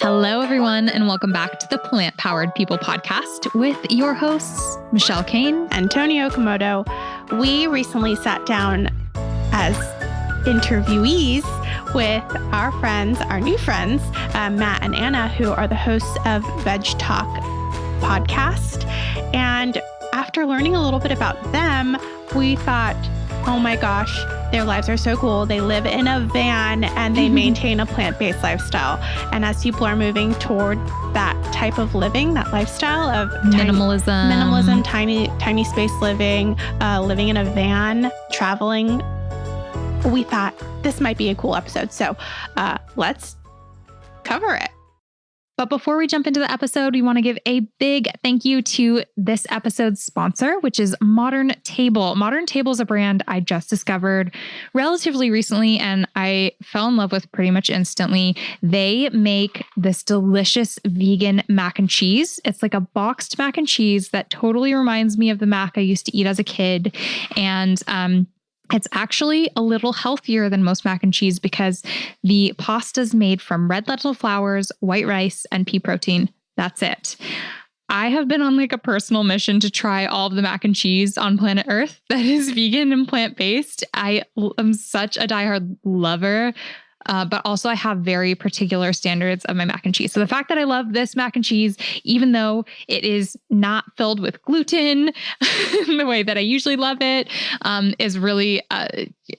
Hello, everyone, and welcome back to the Plant-Powered People podcast with your hosts, Michelle Kane and Tony Okamoto. We recently sat down as interviewees with our friends, our new friends, Matt and Anna, who are the hosts of Veg Talk podcast. And after learning a little bit about them, we thought, oh my gosh, their lives are so cool. They live in a van and they maintain a plant-based lifestyle. And as people are moving toward that type of living, that lifestyle of minimalism, tiny space living, living in a van, traveling, we thought this might be a cool episode. So let's cover it. But before we jump into the episode, we want to give a big thank you to this episode's sponsor, which is Modern Table. Modern Table is a brand I just discovered relatively recently, and I fell in love with pretty much instantly. They make this delicious vegan mac and cheese. It's like a boxed mac and cheese that totally reminds me of the mac I used to eat as a kid. And it's actually a little healthier than most mac and cheese because the pasta is made from red lentil flours, white rice, and pea protein. That's it. I have been on like a personal mission to try all of the mac and cheese on planet Earth that is vegan and plant-based. I am such a diehard lover. But also I have very particular standards of my mac and cheese. So the fact that I love this mac and cheese, even though it is not filled with gluten the way that I usually love it, is really,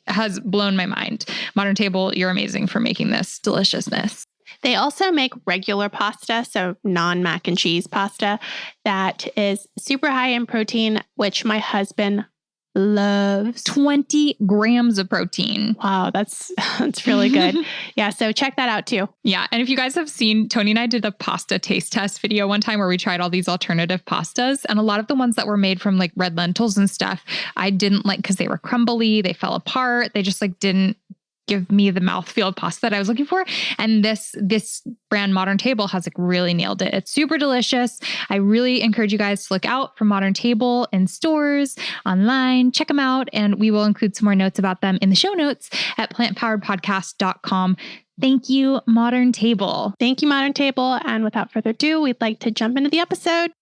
has blown my mind. Modern Table, you're amazing for making this deliciousness. They also make regular pasta, so non-mac and cheese pasta that is super high in protein, which my husband loves. 20 grams of protein. Wow, that's really good. Yeah, so check that out too. Yeah, and if you guys have seen, Tony and I did a pasta taste test video one time where we tried all these alternative pastas, and a lot of the ones that were made from like red lentils and stuff, I didn't like because they were crumbly, they fell apart, they just like didn't give me the mouthfeel of pasta that I was looking for. And this brand Modern Table has like really nailed it. It's super delicious. I really encourage you guys to look out for Modern Table in stores, online, check them out. And we will include some more notes about them in the show notes at plantpoweredpodcast.com. Thank you, Modern Table. Thank you, Modern Table. And without further ado, we'd like to jump into the episode.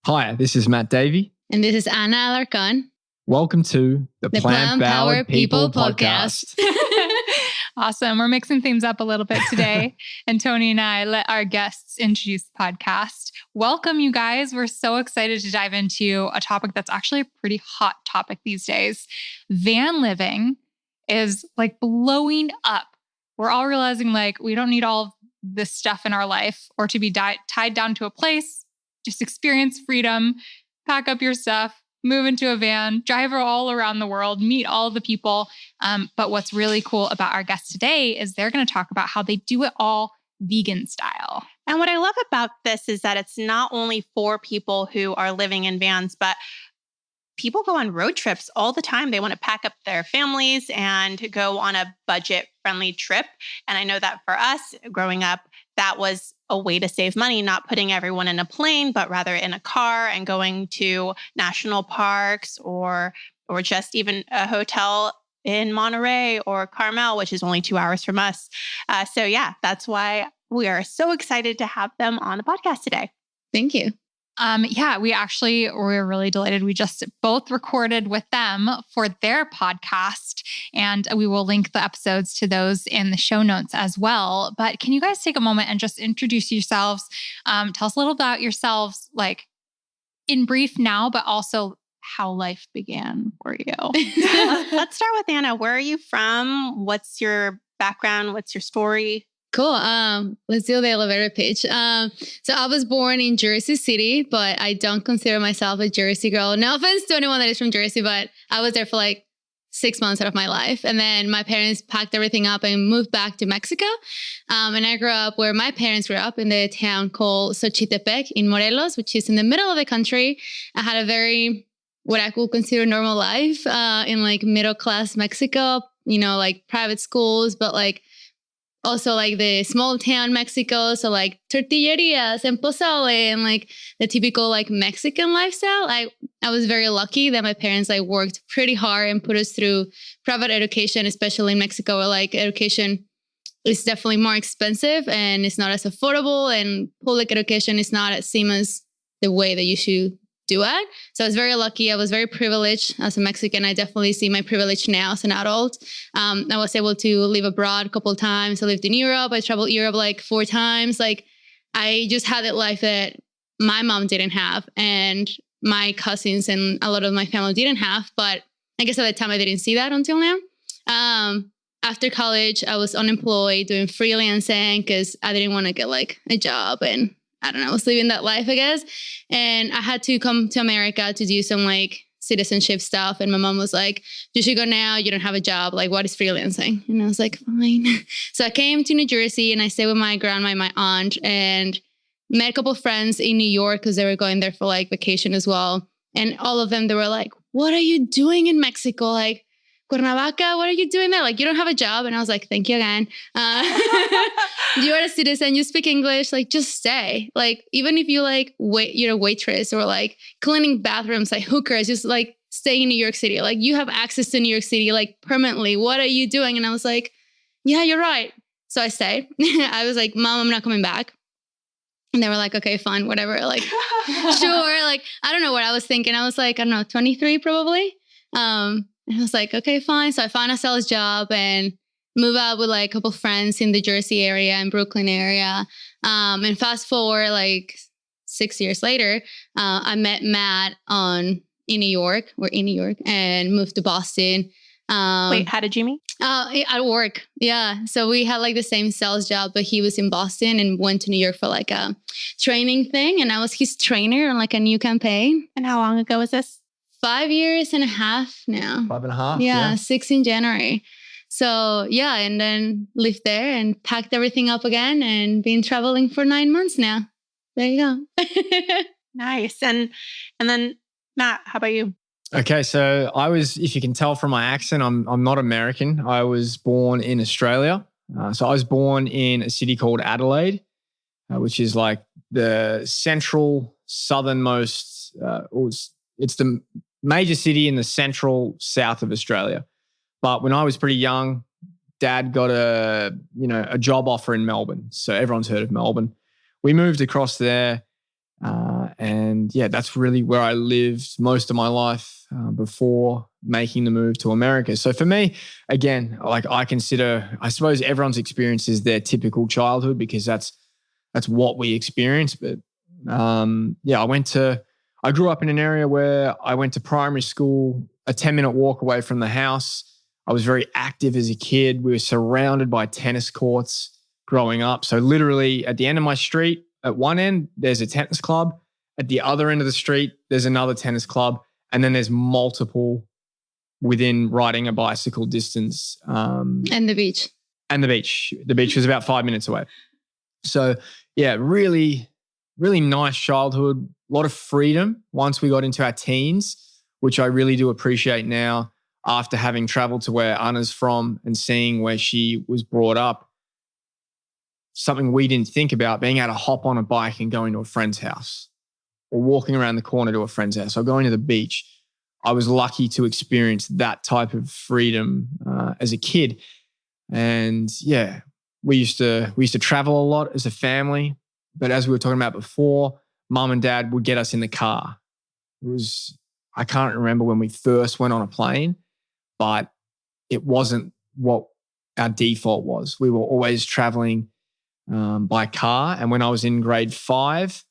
Hi, this is Matt Davey. And this is Anna Alarcón. Welcome to the Plant-Powered People podcast. Awesome. We're mixing things up a little bit today. And Tony and I let our guests introduce the podcast. Welcome, you guys. We're so excited to dive into a topic that's actually a pretty hot topic these days. Van living is like blowing up. We're all realizing like we don't need all of this stuff in our life or to be tied down to a place. Just experience freedom, pack up your stuff, move into a van, drive all around the world, meet all the people. But what's really cool about our guests today is they're going to talk about how they do it all vegan style. And what I love about this is that it's not only for people who are living in vans, but people go on road trips all the time. They want to pack up their families and go on a budget-friendly trip. And I know that for us growing up, that was a way to save money, not putting everyone in a plane, but rather in a car and going to national parks or just even a hotel in Monterey or Carmel, which is only 2 hours from us. So yeah, that's why we are so excited to have them on the podcast today. Thank you. Yeah, we're really delighted. We just both recorded with them for their podcast, and we will link the episodes to those in the show notes as well. But can you guys take a moment and just introduce yourselves? Tell us a little about yourselves, like in brief now, but also how life began for you. Let's start with Anna. Where are you from? What's your background? What's your story? Cool. Let's do the elevator pitch. So I was born in Jersey City, but I don't consider myself a Jersey girl. No offense to anyone that is from Jersey, but I was there for like 6 months out of my life. And then my parents packed everything up and moved back to Mexico. And I grew up where my parents grew up in the town called Xochitepec in Morelos, which is in the middle of the country. I had a very, what I could consider normal life in like middle-class Mexico, you know, like private schools, but like also like the small town Mexico. So like tortillerias and pozole and like the typical like Mexican lifestyle. I was very lucky that my parents like worked pretty hard and put us through private education, especially in Mexico, where like education it's definitely more expensive and it's not as affordable, and public education is not as same as the way that you should do it. So I was very lucky. I was very privileged as a Mexican. I definitely see my privilege now as an adult. I was able to live abroad a couple of times. I lived in Europe. I traveled Europe like 4 times. Like I just had that life that my mom didn't have and my cousins and a lot of my family didn't have. But I guess at the time I didn't see that until now. After college, I was unemployed doing freelancing because I didn't want to get like a job, and I don't know, I was living that life, I guess. And I had to come to America to do some like citizenship stuff. And my mom was like, you should go now. You don't have a job. Like, what is freelancing? And I was like, fine. So I came to New Jersey and I stayed with my grandma and my aunt and met a couple of friends in New York because they were going there for like vacation as well. And all of them, they were like, what are you doing in Mexico? Like, Cuernavaca, what are you doing there? Like, you don't have a job. And I was like, thank you again. You are a citizen, you speak English, like just stay. Like, even if you like you're a waitress or like cleaning bathrooms, like hookers, just like stay in New York City. Like you have access to New York City, like permanently. What are you doing? And I was like, yeah, you're right. So I stayed. I was like, Mom, I'm not coming back. And they were like, okay, fine, whatever. Like, sure. Like, I don't know what I was thinking. I was like, I don't know, 23 probably. And I was like, okay, fine. So I found a sales job and moved out with like a couple of friends in the Jersey area and Brooklyn area. And fast forward like 6 years later, I met Matt in New York and moved to Boston. Wait, how did you meet? At work. Yeah. So we had like the same sales job, but he was in Boston and went to New York for like a training thing. And I was his trainer on like a new campaign. And how long ago was this? 5 years and a half now. 5.5. Yeah, 6 in January. So yeah, and then lived there and packed everything up again and been traveling for 9 months now. There you go. Nice. And then Matt, how about you? Okay, so I was, if you can tell from my accent, I'm not American. I was born in Australia. So I was born in a city called Adelaide, which is like the central southernmost, it's the major city in the central south of Australia. But when I was pretty young, Dad got a job offer in Melbourne. So everyone's heard of Melbourne. We moved across there. And yeah, that's really where I lived most of my life before making the move to America. So for me, again, like I suppose everyone's experience is their typical childhood because that's what we experience. But I grew up in an area where I went to primary school, a 10-minute walk away from the house. I was very active as a kid. We were surrounded by tennis courts growing up. So literally at the end of my street, at one end, there's a tennis club. At the other end of the street, there's another tennis club. And then there's multiple within riding a bicycle distance. And the beach. And the beach. The beach was about 5 minutes away. So yeah, really, really nice childhood. A lot of freedom once we got into our teens, which I really do appreciate now after having traveled to where Anna's from and seeing where she was brought up. Something we didn't think about, being able to hop on a bike and going to a friend's house or walking around the corner to a friend's house or going to the beach. I was lucky to experience that type of freedom as a kid. And yeah, we used to travel a lot as a family. But as we were talking about before, Mum and Dad would get us in the car. I can't remember when we first went on a plane, but it wasn't what our default was. We were always traveling by car. And when I was in grade 5,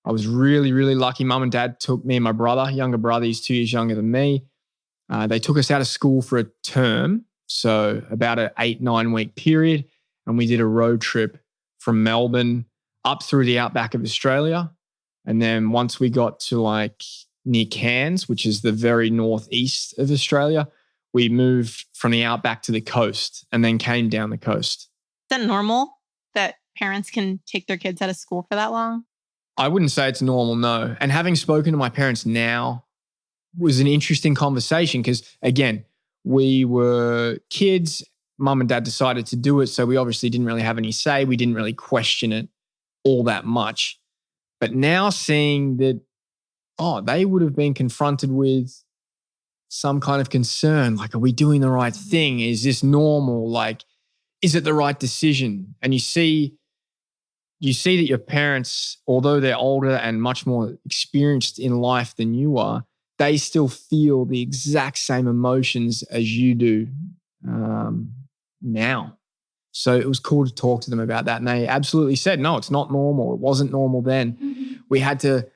I was really, really lucky. Mum and Dad took me and my brother, younger brother, he's 2 years younger than me. They took us out of school for a term. So about an 8-9 week period. And we did a road trip from Melbourne up through the outback of Australia. And then once we got to like near Cairns, which is the very northeast of Australia, we moved from the outback to the coast and then came down the coast. Is that normal that parents can take their kids out of school for that long? I wouldn't say it's normal, no. And having spoken to my parents now was an interesting conversation because, again, we were kids. Mum and Dad decided to do it, so we obviously didn't really have any say. We didn't really question it all that much. But now seeing that, they would have been confronted with some kind of concern, like, are we doing the right thing? Is this normal? Like, is it the right decision? And you see that your parents, although they're older and much more experienced in life than you are, they still feel the exact same emotions as you do now. So it was cool to talk to them about that. And they absolutely said, no, it's not normal. It wasn't normal then. Mm-hmm. We had to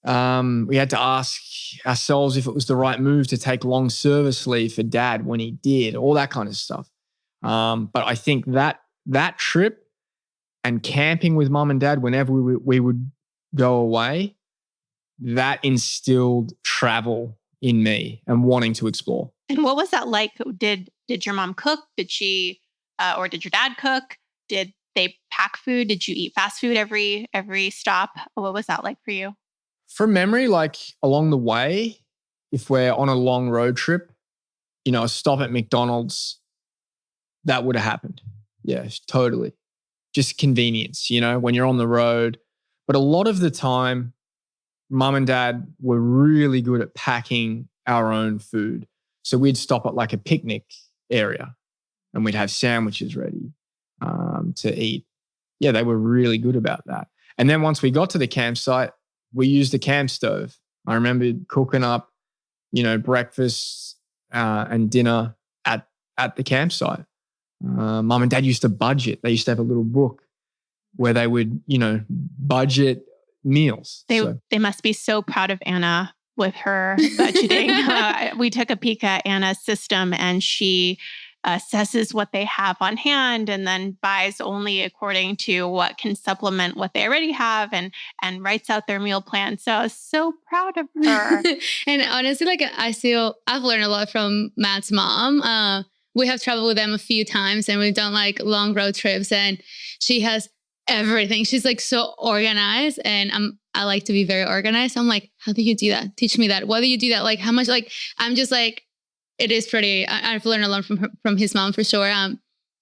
ask ourselves if it was the right move to take long service leave for dad when he did, all that kind of stuff. But I think that trip and camping with mom and dad whenever we would go away, that instilled travel in me and wanting to explore. And what was that like? Did your mom cook? Did she, or did your dad cook? Did they pack food? Did you eat fast food every stop? What was that like for you? From memory, like along the way, if we're on a long road trip, a stop at McDonald's, that would have happened. Yeah, totally. Just convenience, when you're on the road. But a lot of the time, mum and dad were really good at packing our own food. So we'd stop at like a picnic area and we'd have sandwiches ready to eat. Yeah, they were really good about that. And then once we got to the campsite, we used a camp stove. I remember cooking up, breakfast and dinner at the campsite. Mum and dad used to budget. They used to have a little book where they would, budget meals. They must be so proud of Anna with her budgeting. We took a peek at Anna's system and she assesses what they have on hand and then buys only according to what can supplement what they already have and writes out their meal plan. So I was so proud of her. And honestly, like I've learned a lot from Matt's mom. We have traveled with them a few times and we've done like long road trips and she has everything. She's like so organized and I like to be very organized. I'm like, how do you do that? Teach me that. Why do you do that? Like how much, like, I'm just like, it is pretty, I've learned a lot from his mom for sure.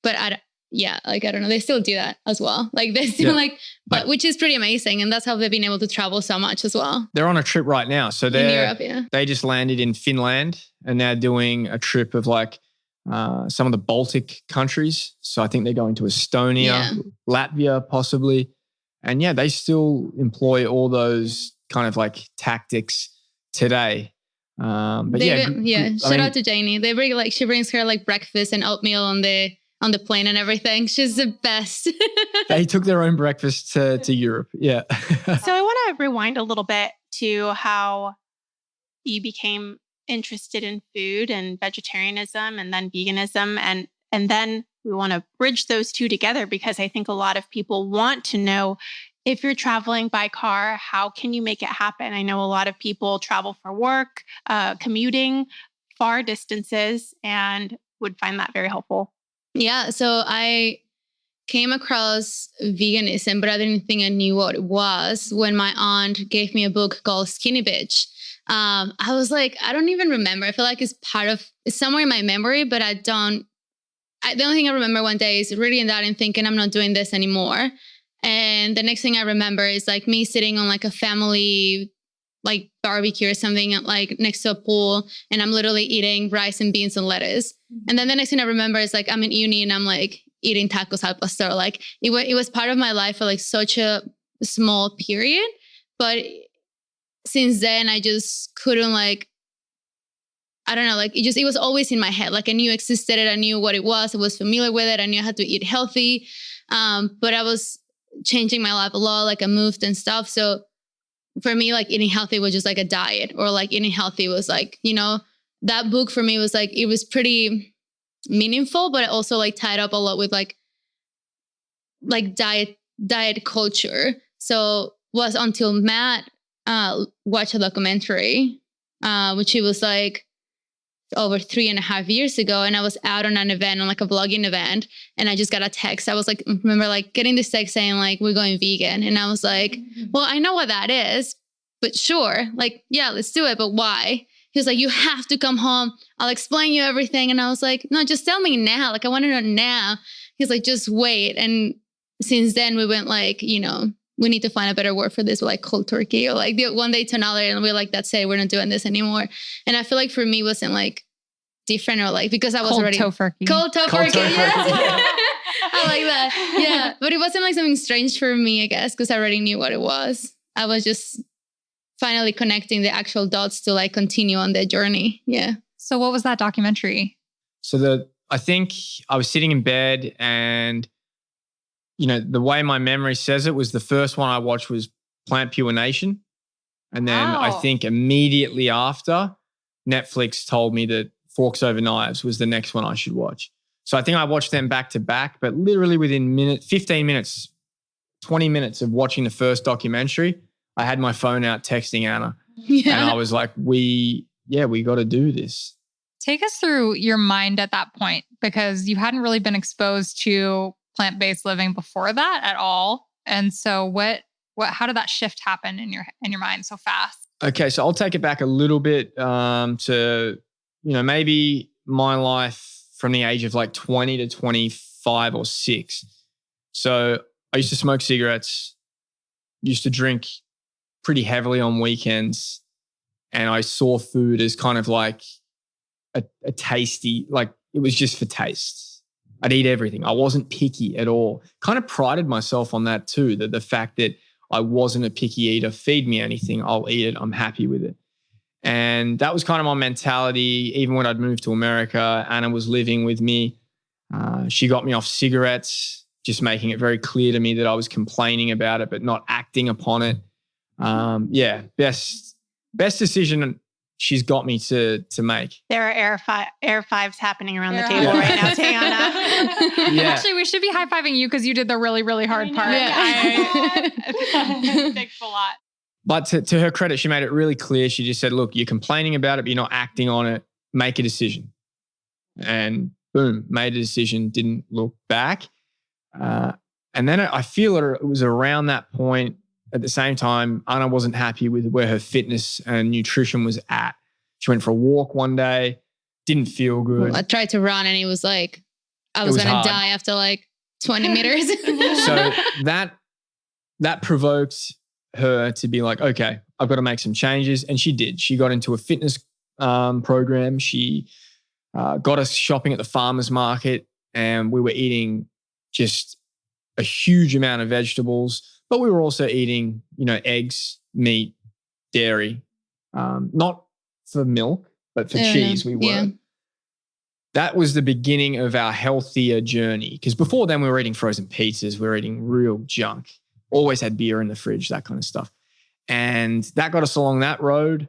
But I don't know. They still do that as well. Like they still but which is pretty amazing. And that's how they've been able to travel so much as well. They're on a trip right now. So in Europe, they just landed in Finland and they're doing a trip of like some of the Baltic countries. So I think they're going to Estonia, Latvia, possibly. And they still employ all those kind of like tactics today. But shout out to Janie. She brings her like breakfast and oatmeal on the plane and everything. She's the best. They took their own breakfast to Europe. Yeah. So I want to rewind a little bit to how you became interested in food and vegetarianism and then veganism. And then we want to bridge those two together because I think a lot of people want to know, if you're traveling by car, how can you make it happen? I know a lot of people travel for work, commuting far distances, and would find that very helpful. Yeah. So I came across veganism, but I didn't think I knew what it was when my aunt gave me a book called Skinny Bitch. I was like, I don't even remember. I feel like it's somewhere in my memory, but the only thing I remember one day is reading that and thinking I'm not doing this anymore. And the next thing I remember is like me sitting on like a family like barbecue or something like next to a pool and I'm literally eating rice and beans and lettuce. And then the next thing I remember is like I'm in uni and I'm like eating tacos al pastor. Like it was part of my life for like such a small period. But since then I just couldn't like, I don't know, like it was always in my head. Like I knew it existed. I knew what it was. I was familiar with it. I knew I had to eat healthy. But I was changing my life a lot. Like I moved and stuff. So for me, like eating healthy was just like a diet, or like eating healthy was like, that book for me was like, it was pretty meaningful, but it also like tied up a lot with like diet culture. So was until Matt watched a documentary, which it was like over 3.5 years ago. And I was out on an event, on like a vlogging event. And I just got a text. I was like, remember like getting this text saying like, we're going vegan. And I was like, well, I know what that is, but sure. Like, yeah, let's do it. But why? He was like, you have to come home. I'll explain you everything. And I was like, no, just tell me now. Like, I want to know now. He's like, just wait. And since then we went like, we need to find a better word for this, like cold turkey, or like one day to another. And we're like, that's it, we're not doing this anymore. And I feel like for me, it wasn't like different or like because I was Cold already tofurkey. Cold Cold tofurkey. tofurkey. Yes. I like that. Yeah. But it wasn't like something strange for me, I guess, because I already knew what it was. I was just finally connecting the actual dots to like continue on the journey. Yeah. So what was that documentary? So I think I was sitting in bed and, you know, the way my memory says it was the first one I watched was Plant Pure Nation. And then I Wow. think immediately after, Netflix told me that Forks Over Knives was the next one I should watch. So I think I watched them back to back, but literally within 15 minutes, 20 minutes of watching the first documentary, I had my phone out texting Anna. Yeah. And I was like, we got to do this. Take us through your mind at that point, because you hadn't really been exposed to plant-based living before that at all. And so how did that shift happen in your mind so fast? Okay, so I'll take it back a little bit to, you know, maybe my life from the age of like 20 to 25 or 6. So I used to smoke cigarettes, used to drink pretty heavily on weekends, and I saw food as kind of like a tasty, like it was just for taste. I'd eat everything. I wasn't picky at all. Kind of prided myself on that too, that the fact that I wasn't a picky eater. Feed me anything, I'll eat it. I'm happy with it. And that was kind of my mentality. Even when I'd moved to America, Anna was living with me. She got me off cigarettes, just making it very clear to me that I was complaining about it, but not acting upon it. Best decision she's got me to make. There are air fives happening around the Yeah. table right now, Tayana. Yeah. Actually, we should be high-fiving you because you did the really, really hard part. Yeah. Thanks a lot. But to her credit, she made it really clear. She just said, look, you're complaining about it, but you're not acting on it. Make a decision. And boom, made a decision, didn't look back. And then I feel it was around that point. At the same time, Anna wasn't happy with where her fitness and nutrition was at. She went for a walk one day, didn't feel good. I tried to run and it was like, I was was going hard. to die after like 20 meters. So that provoked her to be like, okay, I've got to make some changes. And she did. She got into a fitness program. She got us shopping at the farmer's market, and we were eating just a huge amount of vegetables, but we were also eating, you know, eggs, meat, dairy, not for milk, but for cheese we were. Yeah. That was the beginning of our healthier journey, because before then we were eating frozen pizzas, we were eating real junk, always had beer in the fridge, that kind of stuff. And that got us along that road,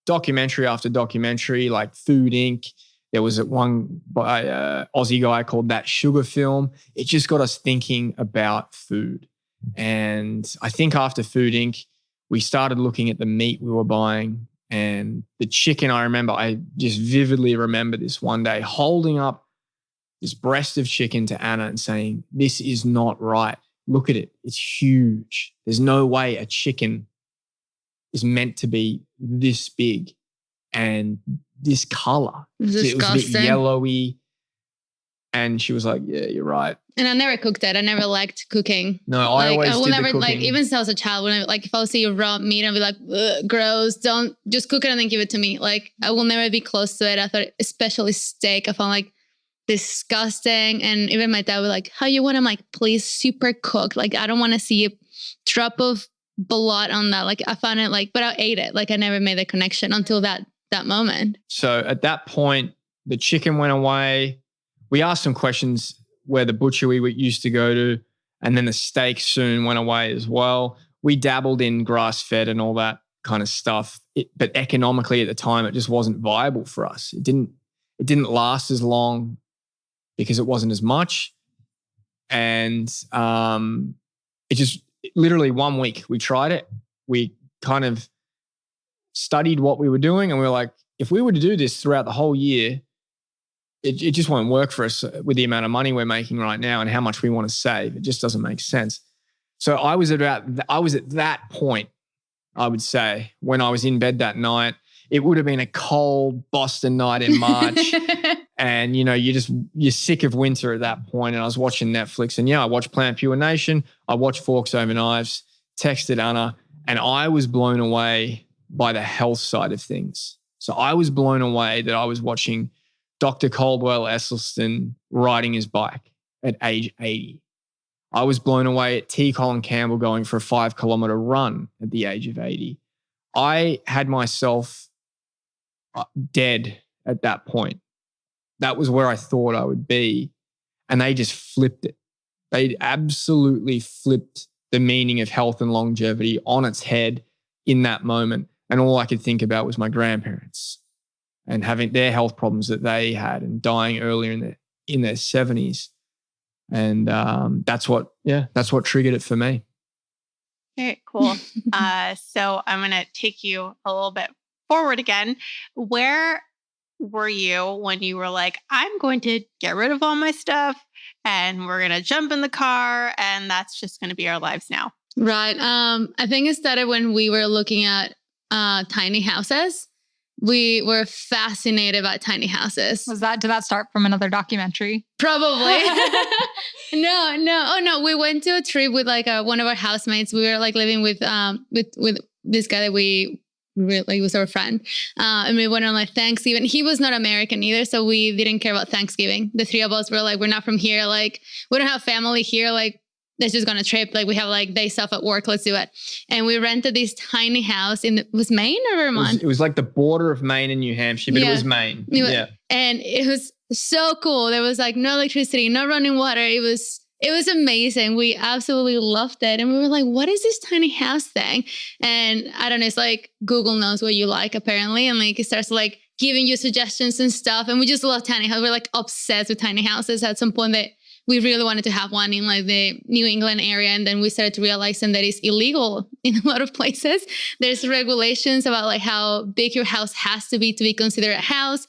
documentary after documentary, like Food Inc. There was one by an Aussie guy called That Sugar Film. It just got us thinking about food. And I think after Food Inc., we started looking at the meat we were buying, and the chicken. I just vividly remember this one day holding up this breast of chicken to Anna and saying, this is not right. Look at it. It's huge. There's no way a chicken is meant to be this big and this color. It was a bit Disgusting. yellowy. And she was like, yeah, you're right. And I never cooked it. I never liked cooking. No, I always will did never the cooking. like, even since I was a child, when if I would see a raw meat, I'd be like, ugh, gross. Don't just cook it and then give it to me. Like, I will never be close to it. I thought, especially steak, I found like disgusting. And even my dad was like, how you want? I'm like, please, super cooked. Like, I don't want to see a drop of blood on that. Like, I found it like, but I ate it. Like, I never made the connection until that moment. So at that point, the chicken went away. We asked some questions where the butcher we used to go to, and then the steak soon went away as well. We dabbled in grass-fed and all that kind of stuff, but economically at the time, it just wasn't viable for us. It didn't last as long because it wasn't as much. And it just literally 1 week we tried it. We kind of studied what we were doing, and we were like, if we were to do this throughout the whole year, it just won't work for us with the amount of money we're making right now and how much we want to save. It just doesn't make sense. So I was at that point, I would say, when I was in bed that night. It would have been a cold Boston night in March. And, you know, you're sick of winter at that point. And I was watching Netflix, and I watched Plant Pure Nation. I watched Forks Over Knives, texted Anna, and I was blown away by the health side of things. So I was blown away that I was watching Dr. Caldwell Esselstyn riding his bike at age 80. I was blown away at T. Colin Campbell going for a 5-kilometer run at the age of 80. I had myself dead at that point. That was where I thought I would be. And they just flipped it. They absolutely flipped the meaning of health and longevity on its head in that moment. And all I could think about was my grandparents and having their health problems that they had and dying earlier in their 70s. And that's what triggered it for me. Very cool. So I'm going to take you a little bit forward again. Where were you when you were like, I'm going to get rid of all my stuff and we're going to jump in the car and that's just going to be our lives now? Right. I think it started when we were looking at tiny houses. We were fascinated by tiny houses. Did that start from another documentary? Probably. No. Oh no. We went to a trip with like one of our housemates. We were like living with this guy that we really was our friend. And we went on like Thanksgiving. He was not American either. So we didn't care about Thanksgiving. The three of us were like, we're not from here. Like we don't have family here. Like let's just go on a trip. Like we have like days off at work. Let's do it. And we rented this tiny house was Maine or Vermont? It was like the border of Maine and New Hampshire, but it was Maine. Yeah. And it was so cool. There was like no electricity, no running water. It was amazing. We absolutely loved it. And we were like, what is this tiny house thing? And I don't know, it's like Google knows what you like apparently. And like it starts like giving you suggestions and stuff. And we just love tiny houses. We're like obsessed with tiny houses at some point that we really wanted to have one in like the New England area. And then we started to realize that it's illegal in a lot of places. There's regulations about like how big your house has to be considered a house,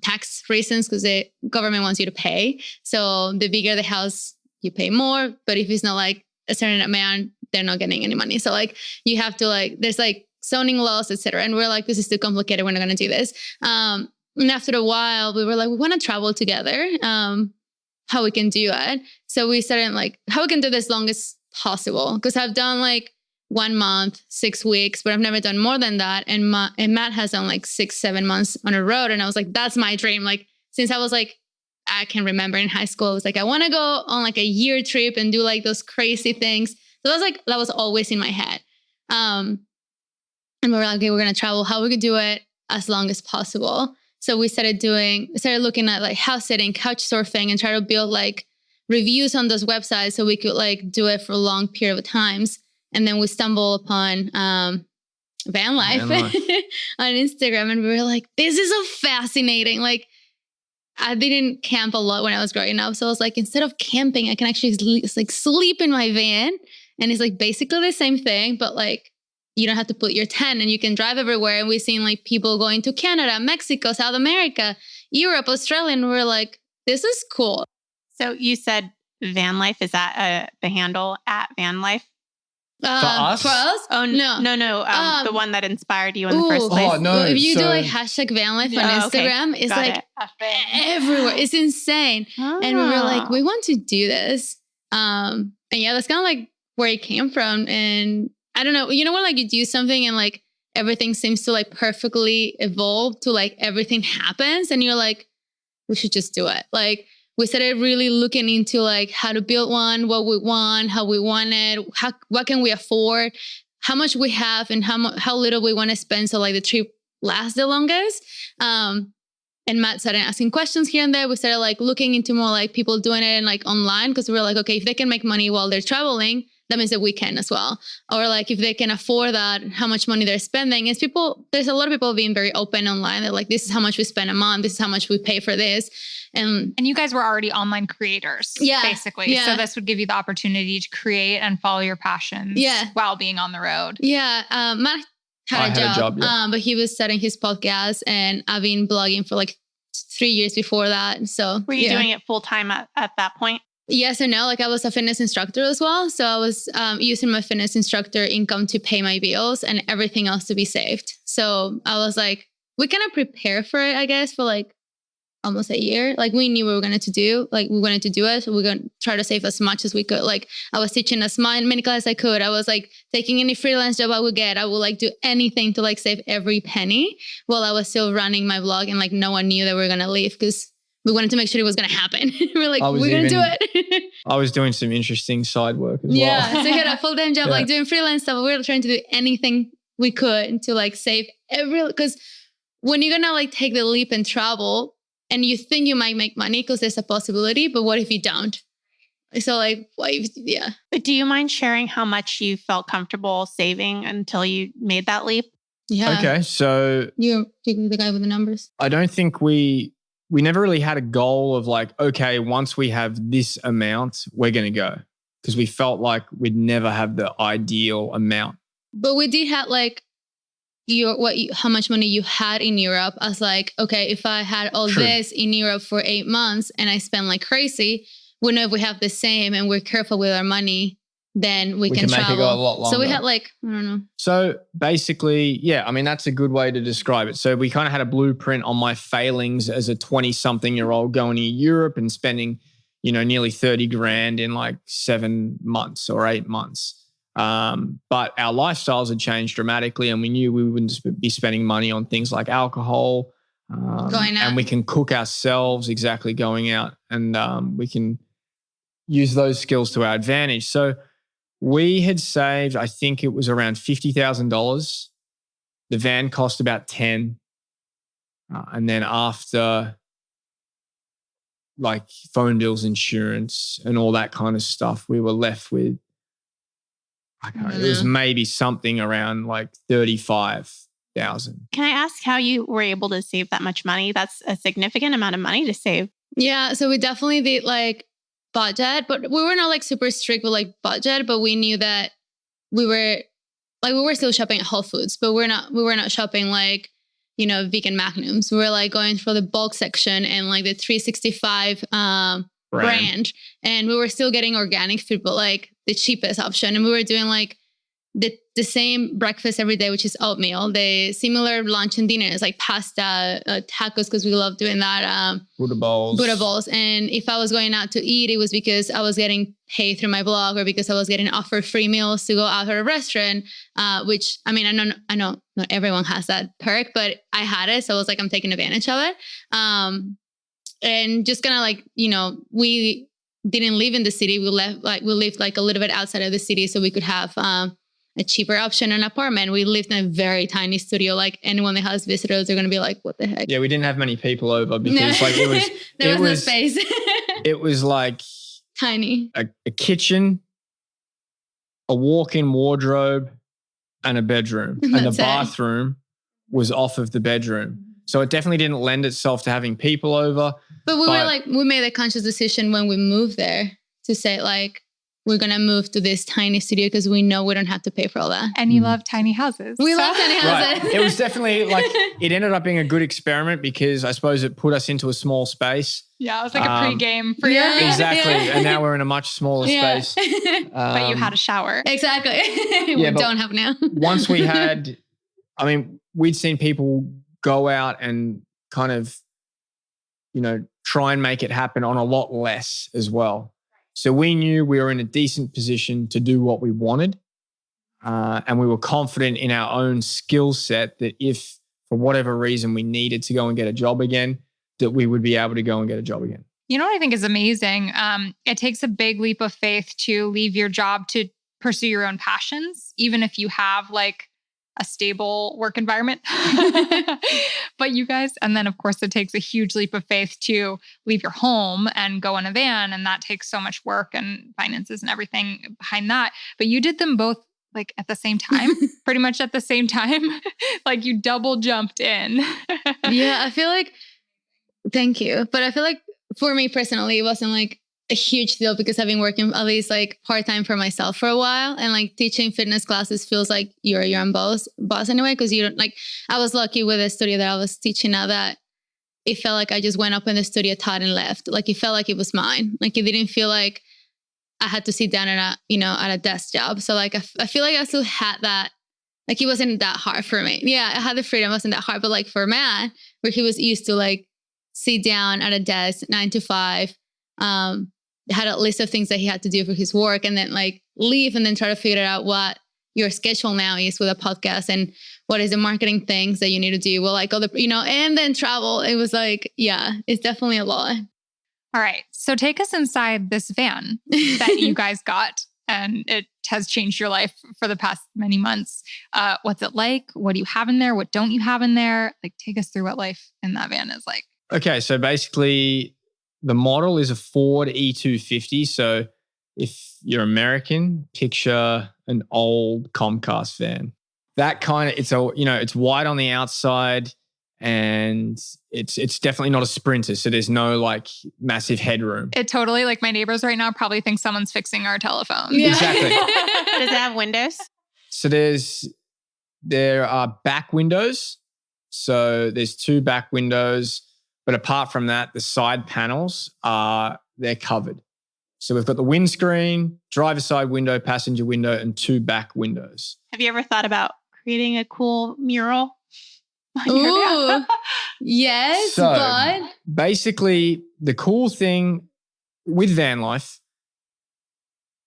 tax reasons, because the government wants you to pay. So the bigger the house, you pay more. But if it's not like a certain amount, they're not getting any money. So like you have to like, there's like zoning laws, etc. And we're like, this is too complicated. We're not going to do this. And after a while, we were like, we want to travel together. How we can do it. So we started like how we can do this long as possible. Because I've done like 1 month, 6 weeks, but I've never done more than that. And Matt has done like 6-7 months on a road. And I was like, that's my dream. Like since I was like, I can remember in high school, I was like, I want to go on like a year trip and do like those crazy things. So that was always in my head. And we were like, okay, we're going to travel, how we could do it as long as possible. So we started looking at like house sitting, couch surfing, and try to build like reviews on those websites so we could like do it for a long period of times. And then we stumbled upon van life on Instagram, and we were like, this is so fascinating. Like I didn't camp a lot when I was growing up. So I was like, instead of camping, I can actually sleep in my van. And it's like basically the same thing, but like you don't have to put your tent and you can drive everywhere. And we've seen like people going to Canada, Mexico, South America, Europe, Australia. And we're like, this is cool. So you said van life. Is that the handle at van life? For us? For us? Oh, no. The one that inspired you in the first place. Oh, no. If you do like hashtag van life on Instagram, it's like everywhere. It's insane. And we were like, we want to do this. And yeah, that's kind of like where it came from. And I don't know, you know when like you do something and like everything seems to like perfectly evolve to like everything happens and you're like, we should just do it. Like we started really looking into like how to build one, what we want, how we want it, what can we afford, how much we have and how little we want to spend so like the trip lasts the longest. And Matt started asking questions here and there. We started like looking into more like people doing it and like online because we were like, okay, if they can make money while they're traveling, that means that we can as well. Or like if they can afford that, how much money they're spending. There's a lot of people being very open online. They're like, this is how much we spend a month. This is how much we pay for this. And you guys were already online creators, basically. Yeah. So this would give you the opportunity to create and follow your passions while being on the road. Yeah. Matt had a job, but he was starting his podcast and I've been blogging for like 3 years before that. So were you doing it full time at that point? Yes and no. Like I was a fitness instructor as well. So I was using my fitness instructor income to pay my bills and everything else to be saved. So I was like, we kind of prepare for it, I guess, for like almost a year. Like we knew what we were going to do. Like we wanted to do it. So we're going to try to save as much as we could. Like I was teaching as many classes as I could. I was like taking any freelance job I would get. I would like do anything to like save every penny while I was still running my blog, and like no one knew that we were going to leave because we wanted to make sure it was going to happen. We're like, we're going to do it. I was doing some interesting side work as yeah. well. So he had a full-time job, like doing freelance stuff. We were trying to do anything we could to like save because when you're going to like take the leap and travel and you think you might make money because there's a possibility, but what if you don't? So like, what if, yeah. Do you mind sharing how much you felt comfortable saving until you made that leap? Yeah. Okay. So You're the guy with the numbers. I don't think we never really had a goal of like, okay, once we have this amount, we're going to go. Because we felt like we'd never have the ideal amount. But we did have like how much money you had in Europe. I was like, okay, if I had all this in Europe for 8 months and I spend like crazy, we know if we have the same and we're careful with our money, then we can travel. Make it go a lot longer. So we had like, I don't know. So basically, yeah, I mean, that's a good way to describe it. So we kind of had a blueprint on my failings as a 20-something-year-old going to Europe and spending, nearly 30 grand in like 7 months or 8 months. But our lifestyles had changed dramatically, and we knew we wouldn't be spending money on things like alcohol. Going out. And we can cook ourselves, exactly, going out, and we can use those skills to our advantage. So we had saved, I think it was around $50,000. The van cost about 10. And then after like phone bills, insurance, and all that kind of stuff, we were left with, it was maybe something around like 35,000. Can I ask how you were able to save that much money? That's a significant amount of money to save. Yeah. So we definitely did like budget, but we were not like super strict with like budget, but we knew that we were still shopping at Whole Foods, but we were not shopping like, vegan magnums. We were like going for the bulk section and like the 365 brand. And we were still getting organic food, but like the cheapest option. And we were doing like the same breakfast every day, which is oatmeal. The similar lunch and dinner is like pasta, tacos, because we love doing that. Buddha bowls. And if I was going out to eat, it was because I was getting paid through my blog or because I was getting offered free meals to go out at a restaurant, which, I mean, I know not everyone has that perk, but I had it. So I was like, I'm taking advantage of it. And just kind of like, we didn't live in the city. We lived like a little bit outside of the city so we could have a cheaper option, an apartment. We lived in a very tiny studio. Like anyone that has visitors, they're going to be like, what the heck? Yeah, we didn't have many people over because like it was, there was no space. It was like tiny, a kitchen, a walk-in wardrobe, and a bedroom. And the bathroom was off of the bedroom. So it definitely didn't lend itself to having people over. But we made a conscious decision when we moved there to say like, we're going to move to this tiny studio because we know we don't have to pay for all that. And you love tiny houses. We love tiny houses. Right. It was definitely like, it ended up being a good experiment because I suppose it put us into a small space. Yeah, it was like a pre-game for you. Exactly. And now we're in a much smaller space. But you had a shower. Exactly. We don't have now. Once we had, we'd seen people go out and kind of, try and make it happen on a lot less as well. So we knew we were in a decent position to do what we wanted. And we were confident in our own skill set that if for whatever reason we needed to go and get a job again, that we would be able to go and get a job again. You know what I think is amazing? It takes a big leap of faith to leave your job to pursue your own passions, even if you have like a stable work environment. But you guys, and then of course it takes a huge leap of faith to leave your home and go in a van. And that takes so much work and finances and everything behind that. But you did them both like at the same time, pretty much at the same time. Like you double jumped in. Yeah, I feel like, thank you. But I feel like for me personally, it wasn't like a huge deal because I've been working at least like part-time for myself for a while, and like teaching fitness classes feels like you're your own boss anyway, because you don't like, I was lucky with the studio that I was teaching at that it felt like I just went up in the studio, taught and left. Like it felt like it was mine. Like it didn't feel like I had to sit down at a desk job. So like I feel like I still had that, like it wasn't that hard for me. Yeah, I had the freedom, it wasn't that hard. But like for Matt, where he was used to like sit down at a desk 9 to 5, had a list of things that he had to do for his work and then like leave and then try to figure out what your schedule now is with a podcast and what is the marketing things that you need to do. Well, like all the, and then travel. It was like, yeah, it's definitely a lot. All right. So take us inside this van that you guys got, and it has changed your life for the past many months. What's it like? What do you have in there? What don't you have in there? Like, take us through what life in that van is like. Okay. So basically the model is a Ford E250. So if you're American, picture an old Comcast van. That kind of, it's wide on the outside. And it's definitely not a Sprinter. So there's no like massive headroom. It totally, like my neighbors right now probably think someone's fixing our telephone. Yeah. Exactly. Does it have windows? So there are back windows. So there's 2 back windows. But apart from that, the side panels they're covered. So we've got the windscreen, driver's side window, passenger window, and 2 back windows. Have you ever thought about creating a cool mural? Ooh, yes, So, but basically, the cool thing with van life,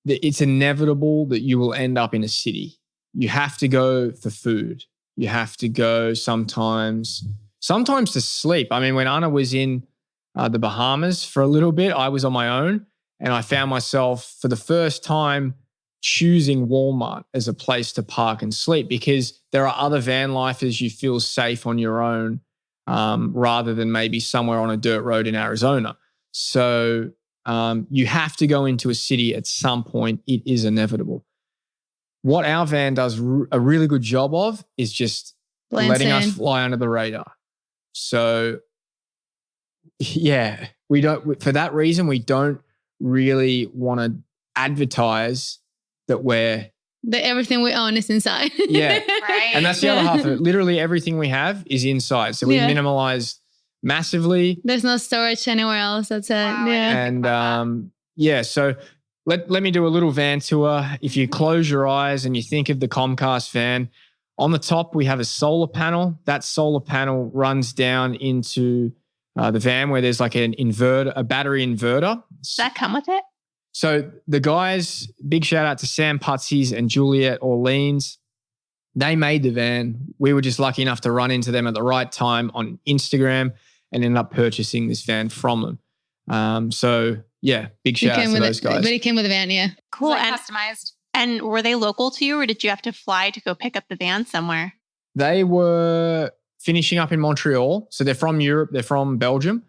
it's inevitable that you will end up in a city. You have to go for food. You have to go sometimes to sleep. I mean, when Anna was in the Bahamas for a little bit, I was on my own, and I found myself for the first time choosing Walmart as a place to park and sleep, because there are other van lifers you feel safe on your own rather than maybe somewhere on a dirt road in Arizona. So you have to go into a city at some point. It is inevitable. What our van does a really good job of is just letting us fly under the radar. So yeah, we don't, for that reason, we don't really want to advertise that everything we own is inside. Yeah. Right. And that's the other half of it. Literally everything we have is inside. So we minimalize massively. There's no storage anywhere else. That's it. Wow, Yeah. And so let me do a little van tour. If you close your eyes and you think of the Comcast van, on the top we have a solar panel. That solar panel runs down into the van where there's like an inverter, a battery inverter. Does that come with it? So the guys, big shout out to Sam Putzies and Juliet Orleans. They made the van. We were just lucky enough to run into them at the right time on Instagram and ended up purchasing this van from them. So yeah, big shout out to those guys. But it came with a van, yeah. Cool. Like And customized. And were they local to you, or did you have to fly to go pick up the van somewhere? They were finishing up in Montreal. So they're from Europe. They're from Belgium.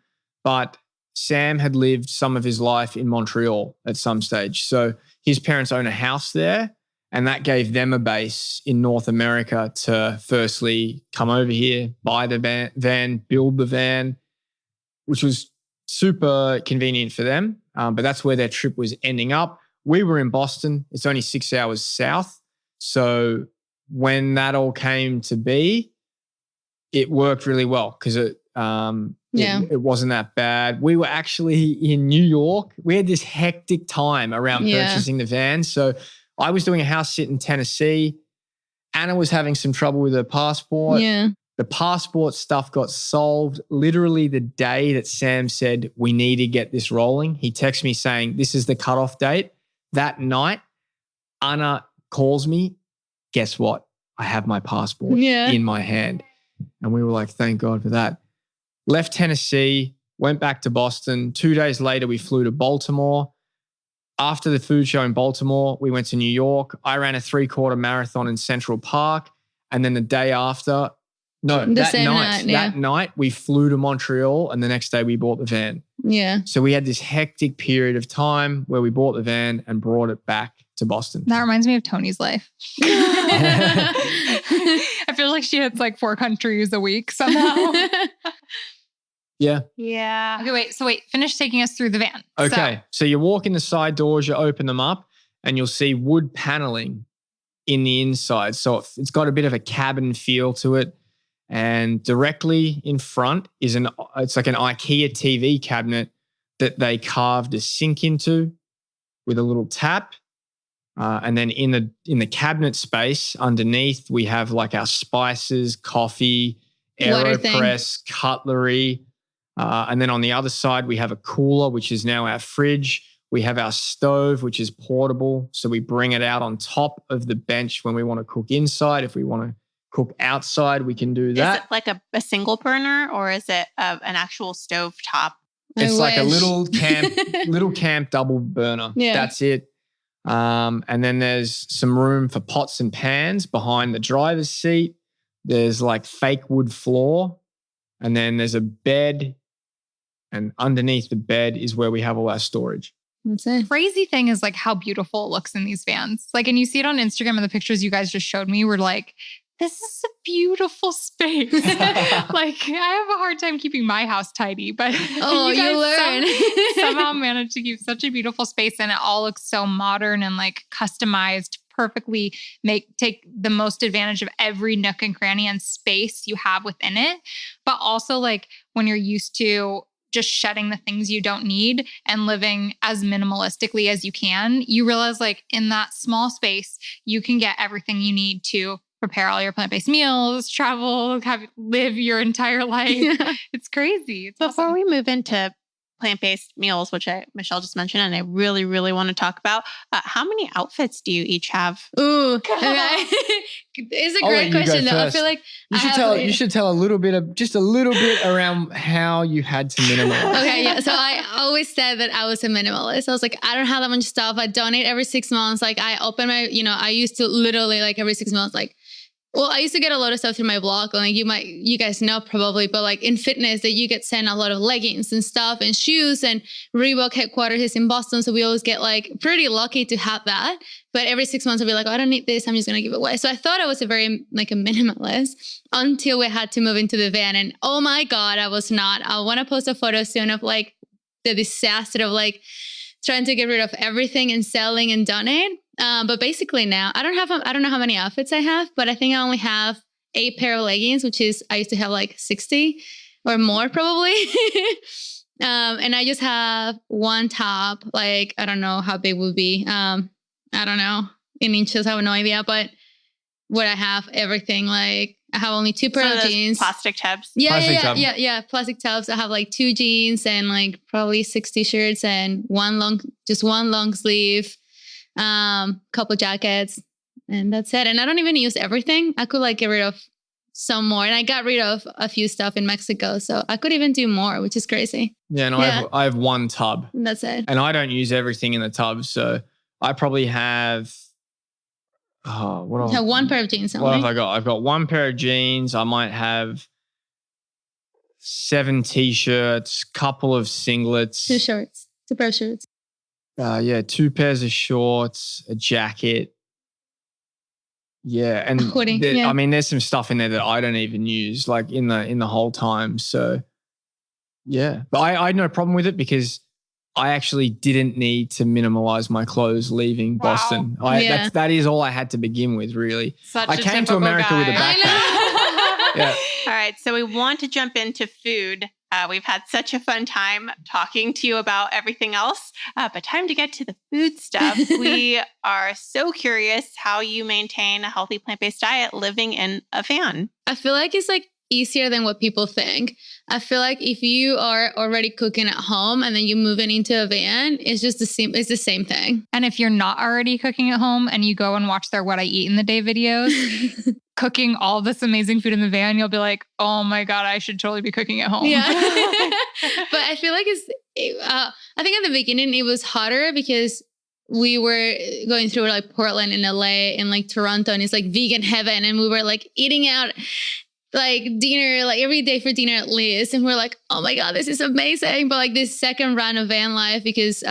But Sam had lived some of his life in Montreal at some stage. So his parents own a house there, and that gave them a base in North America to firstly come over here, buy the van, build the van, which was super convenient for them. But that's where their trip was ending up. We were in Boston. It's only 6 hours south. So when that all came to be, it worked really well because it wasn't that bad. We were actually in New York. We had this hectic time around purchasing the van. So I was doing a house sit in Tennessee. Anna was having some trouble with her passport. Yeah. The passport stuff got solved literally the day that Sam said, we need to get this rolling. He texted me saying, this is the cutoff date. That night, Anna calls me. Guess what? I have my passport in my hand. And we were like, thank God for that. Left Tennessee, went back to Boston. 2 days later, we flew to Baltimore. After the food show in Baltimore, we went to New York. I ran a 3-quarter marathon in Central Park. And then the day after, that night, we flew to Montreal, and the next day we bought the van. Yeah. So we had this hectic period of time where we bought the van and brought it back to Boston. That reminds me of Tony's life. I feel like she hits like 4 countries a week somehow. Yeah. Yeah. Okay, wait. Finish taking us through the van. Okay. So you walk in the side doors, you open them up, and you'll see wood paneling in the inside. So it's got a bit of a cabin feel to it. And directly in front is it's like an IKEA TV cabinet that they carved a sink into with a little tap. And then in the cabinet space underneath, we have like our spices, coffee, AeroPress, cutlery. And then on the other side, we have a cooler, which is now our fridge. We have our stove, which is portable. So we bring it out on top of the bench when we want to cook inside. If we want to cook outside, we can do that. Is it like a single burner, or is it an actual stove top? It's like a little camp double burner. Yeah. That's it. And then there's some room for pots and pans behind the driver's seat. There's like fake wood floor. And then there's a bed. And underneath the bed is where we have all our storage. That's it. Crazy thing is like how beautiful it looks in these vans. Like, and you see it on Instagram and the pictures you guys just showed me were like, this is a beautiful space. Like, I have a hard time keeping my house tidy, but Oh, you learn. somehow managed to keep such a beautiful space, and it all looks so modern and like customized perfectly. Take the most advantage of every nook and cranny and space you have within it. But also, like, when you're used to just shedding the things you don't need and living as minimalistically as you can, you realize like in that small space, you can get everything you need to prepare all your plant-based meals, travel, live your entire life. Yeah. It's crazy. It's Before awesome. we move into plant-based meals, which Michelle just mentioned, and I really, really want to talk about, how many outfits do you each have? Ooh, okay. It's a I'll let great you go question though. I first. feel like You should tell just a little bit around how you had to minimize. Okay, yeah. So I always said that I was a minimalist. I was like, I don't have that much stuff. I donate every 6 months. Like I open my, I used to literally like every 6 months, like, well, I used to get a lot of stuff through my blog. Like you guys know probably, but like in fitness that you get sent a lot of leggings and stuff and shoes, and Reebok headquarters is in Boston. So we always get like pretty lucky to have that. But every 6 months I'll be like, oh, I don't need this. I'm just going to give it away. So I thought I was a minimalist until we had to move into the van. And oh my God, I was not. I want to post a photo soon of like the disaster of like trying to get rid of everything and selling and donate. But basically now I don't know how many outfits I have, but I think I only have 8 pair of leggings, which is, I used to have like 60 or more probably. And I just have one top, like, I don't know how big would be. I don't know in inches. I have no idea, but what I have everything, like I have only 2 pair of jeans. Plastic tubs. Yeah. Plastic tubs. I have like 2 jeans and like probably 60 shirts and one long sleeve. Couple jackets, and that's it. And I don't even use everything. I could like get rid of some more, and I got rid of a few stuff in Mexico, so I could even do more, which is crazy. Yeah, and I have one tub, And that's it. and I don't use everything in the tub, so I probably have. You have 1 pair of jeans. What have I got? I've got 1 pair of jeans. I might have 7 t-shirts, couple of singlets, 2 shorts, 2 pair of shorts. 2 pairs of shorts, a jacket. Yeah, and hoodie, I mean, there's some stuff in there that I don't even use, like in the whole time. So, yeah, but I had no problem with it because I actually didn't need to minimalize my clothes leaving Boston. That is all I had to begin with, really. Such I a came to America guy. with a backpack. Yeah. All right. So we want to jump into food. We've had such a fun time talking to you about everything else, but time to get to the food stuff. We are so curious how you maintain a healthy plant-based diet living in a van. I feel like it's like easier than what people think. I feel like if you are already cooking at home and then you move it into a van, it's just the same thing. And if you're not already cooking at home and you go and watch their What I Eat in the Day videos, cooking all this amazing food in the van, you'll be like, oh my God, I should totally be cooking at home. Yeah. But I feel like I think at the beginning it was harder because we were going through like Portland and LA and like Toronto, and it's like vegan heaven. And we were like eating out like dinner, like every day for dinner at least. And we're like, oh my God, this is amazing. But like this second round of van life, because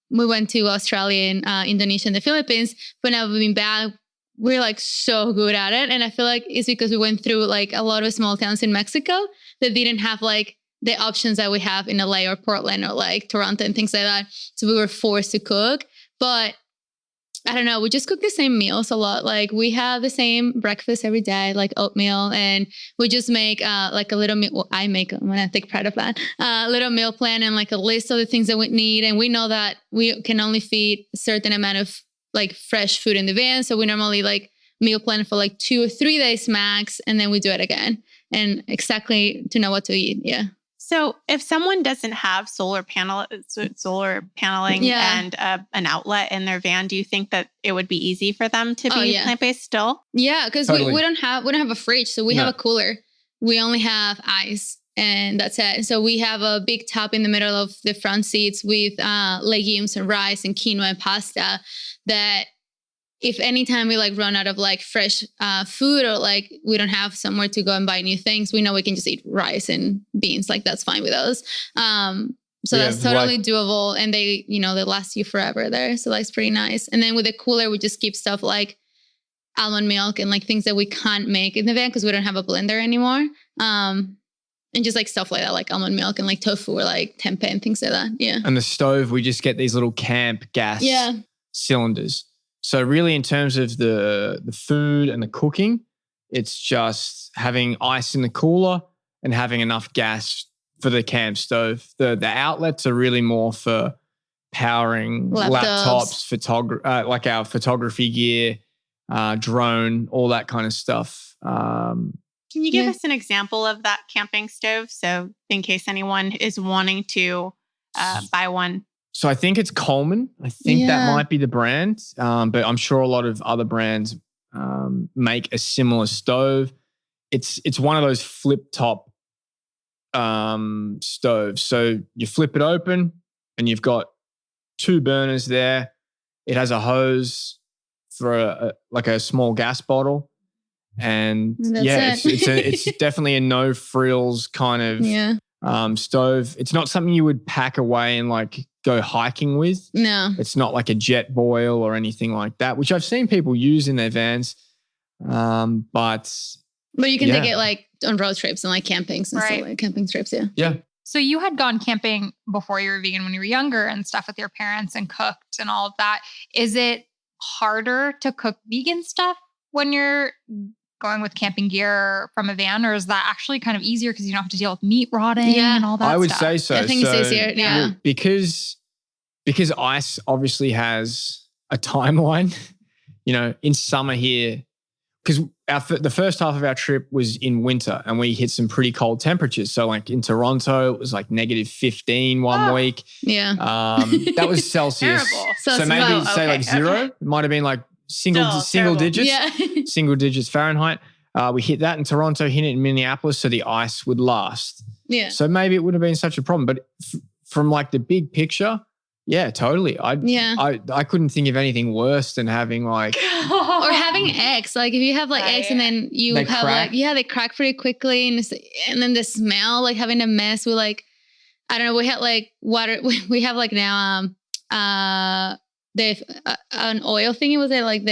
we went to Australia and Indonesia and the Philippines, but now we've been back, we're like so good at it. And I feel like it's because we went through like a lot of small towns in Mexico that didn't have like the options that we have in LA or Portland or like Toronto and things like that. So we were forced to cook. But I don't know, we just cook the same meals a lot. Like we have the same breakfast every day, like oatmeal, and we just make like a little meal. Well, I make them when I take pride of that. Little meal plan and like a list of the things that we need. And we know that we can only feed a certain amount of like fresh food in the van. So we normally like meal plan for like 2 or 3 days max, and then we do it again. And exactly to know what to eat. Yeah. So if someone doesn't have solar paneling and an outlet in their van, do you think that it would be easy for them to be plant-based still? Yeah, because Totally. we don't have a fridge, so we have a cooler. We only have ice, and that's it. So we have a big tub in the middle of the front seats with legumes and rice and quinoa and pasta that if anytime we like run out of like fresh food or like we don't have somewhere to go and buy new things, we know we can just eat rice and beans. Like that's fine with us. So that's totally doable. And they last you forever there. So that's pretty nice. And then with the cooler, we just keep stuff like almond milk and like things that we can't make in the van because we don't have a blender anymore. And just like stuff like that, like almond milk and like tofu or like tempeh and things like that. Yeah. And the stove, we just get these little camp gas cylinders. So really in terms of the food and the cooking, it's just having ice in the cooler and having enough gas for the camp stove. The outlets are really more for powering laptops, like our photography gear, drone, all that kind of stuff. Can you give us an example of that camping stove? So in case anyone is wanting to buy one. So I think it's Coleman. I think that might be the brand, but I'm sure a lot of other brands make a similar stove. It's one of those flip top stoves. So you flip it open and you've got 2 burners there. It has a hose for like a small gas bottle. And it's definitely a no frills kind of stove. It's not something you would pack away and like go hiking with. No. It's not like a jet boil or anything like that, which I've seen people use in their vans. But you can take it like on road trips and like campings and stuff, like camping trips. Yeah. Yeah. So you had gone camping before you were vegan when you were younger and stuff with your parents and cooked and all of that. Is it harder to cook vegan stuff when you're going with camping gear from a van, or is that actually kind of easier because you don't have to deal with meat rotting and all that stuff? I would say so. I think it's easier. Yeah. Because ice obviously has a timeline, in summer here, because the first half of our trip was in winter and we hit some pretty cold temperatures. So like in Toronto, it was like -15 one week. Yeah. That was Celsius. Terrible. So maybe say like 0. It might have been like single digits. Yeah. Single digits Fahrenheit. We hit that in Toronto, hit it in Minneapolis, so the ice would last. Yeah. So maybe it would have been such a problem. But from like the big picture, yeah, totally. I couldn't think of anything worse than having like or having eggs. Like if you have like eggs and then they crack. They crack pretty quickly, and then the smell, like having to mess with like, I don't know. We had like water. We have like now an oil thingy. Was it like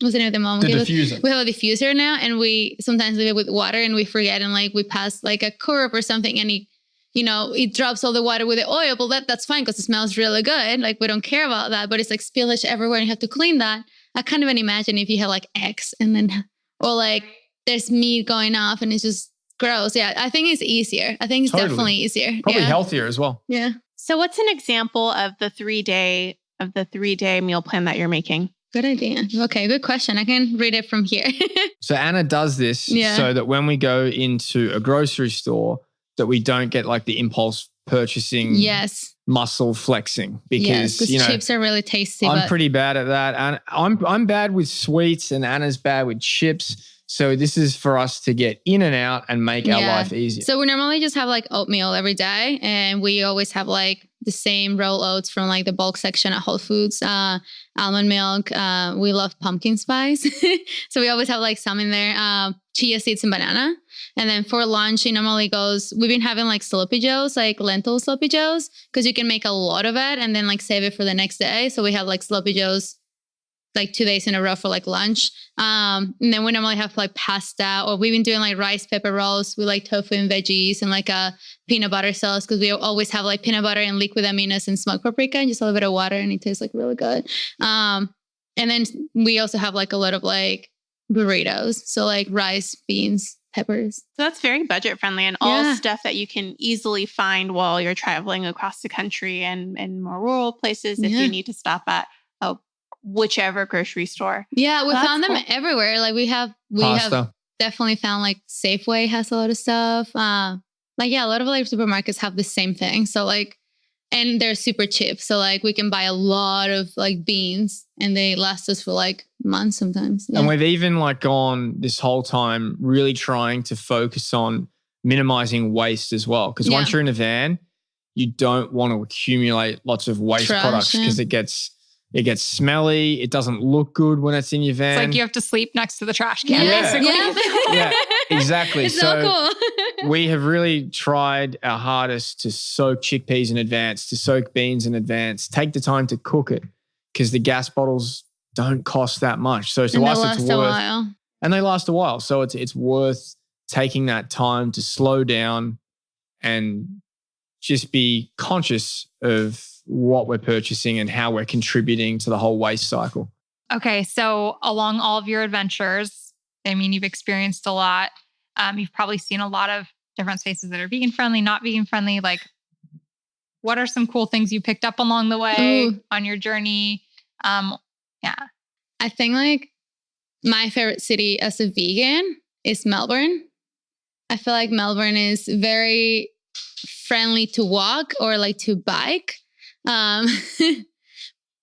what's the name of the mom? The diffuser. We have a diffuser now, and we sometimes leave it with water, and we forget, and like we pass like a curb or something, and it drops all the water with the oil, but that's fine because it smells really good. Like we don't care about that, but it's like spillage everywhere and you have to clean that. I can't even imagine if you have like eggs or like there's meat going off and it's just gross. Yeah, I think it's easier. I think it's definitely easier. Probably healthier as well. Yeah. So what's an example of the 3-day meal plan that you're making? Good idea. Okay, good question. I can read it from here. So Anna does this so that when we go into a grocery store, that we don't get like the impulse purchasing muscle flexing because chips are really tasty. I'm pretty bad at that. And I'm bad with sweets and Anna's bad with chips. So this is for us to get in and out and make our life easier. So we normally just have like oatmeal every day, and we always have like the same roll oats from like the bulk section at Whole Foods, almond milk. We love pumpkin spice. So we always have like some in there, chia seeds and banana. And then for lunch, it normally we've been having like sloppy joes, like lentil sloppy joes, because you can make a lot of it and then like save it for the next day. So we have like sloppy joes like 2 days in a row for like lunch. And then we normally have like pasta, or we've been doing like rice pepper rolls with like tofu and veggies and like a peanut butter sauce, because we always have like peanut butter and liquid aminos and smoked paprika and just a little bit of water, and it tastes like really good. And then we also have like a lot of like burritos. So like rice, beans, peppers. So that's very budget friendly and all stuff that you can easily find while you're traveling across the country and in more rural places if you need to stop at whichever grocery store. Yeah, we found them everywhere. Like we have definitely found like Safeway has a lot of stuff. like, yeah, a lot of like supermarkets have the same thing. So like, and they're super cheap. So like we can buy a lot of like beans and they last us for like months sometimes. Yeah. And we've even like gone this whole time really trying to focus on minimizing waste as well. Because once you're in a van, you don't want to accumulate lots of waste products because it gets smelly. It doesn't look good when it's in your van. It's like you have to sleep next to the trash can, basically. Yeah, exactly. It's so cool. We have really tried our hardest to soak chickpeas in advance, to soak beans in advance, take the time to cook it because the gas bottles don't cost that much. So to us, it's worth, and they last a while. So it's worth taking that time to slow down and just be conscious of what we're purchasing and how we're contributing to the whole waste cycle. Okay, so along all of your adventures, I mean, you've experienced a lot. You've probably seen a lot of different spaces that are vegan friendly, not vegan friendly. Like, what are some cool things you picked up along the way on your journey? I think like my favorite city as a vegan is Melbourne. I feel like Melbourne is very friendly to walk or like to bike. But